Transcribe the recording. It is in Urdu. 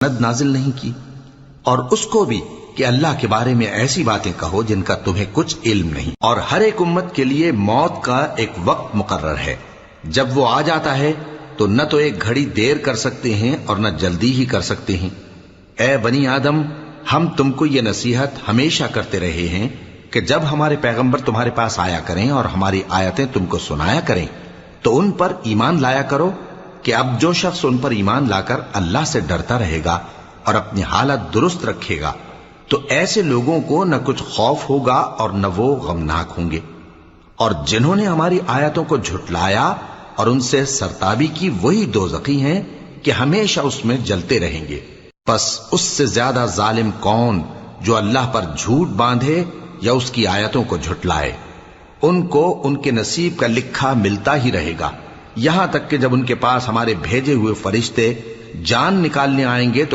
سند نازل نہیں کی، اور اس کو بھی کہ اللہ کے بارے میں ایسی باتیں کہو جن کا تمہیں کچھ علم نہیں، اور ہر ایک امت کے لیے موت کا ایک وقت مقرر ہے، جب وہ آ جاتا ہے تو نہ تو ایک گھڑی دیر کر سکتے ہیں اور نہ جلدی ہی کر سکتے ہیں۔ اے بنی آدم، ہم تم کو یہ نصیحت ہمیشہ کرتے رہے ہیں کہ جب ہمارے پیغمبر تمہارے پاس آیا کریں اور ہماری آیتیں تم کو سنایا کریں تو ان پر ایمان لایا کرو، کہ اب جو شخص ان پر ایمان لا کر اللہ سے ڈرتا رہے گا اور اپنی حالت درست رکھے گا تو ایسے لوگوں کو نہ کچھ خوف ہوگا اور نہ وہ غمناک ہوں گے، اور جنہوں نے ہماری آیتوں کو جھٹلایا اور ان سے سرتابی کی وہی دوزخی ہیں کہ ہمیشہ اس میں جلتے رہیں گے۔ پس اس سے زیادہ ظالم کون جو اللہ پر جھوٹ باندھے یا اس کی آیتوں کو جھٹلائے؟ ان کو ان کے نصیب کا لکھا ملتا ہی رہے گا، یہاں تک کہ جب ان کے پاس ہمارے بھیجے ہوئے فرشتے جان نکالنے آئیں گے تو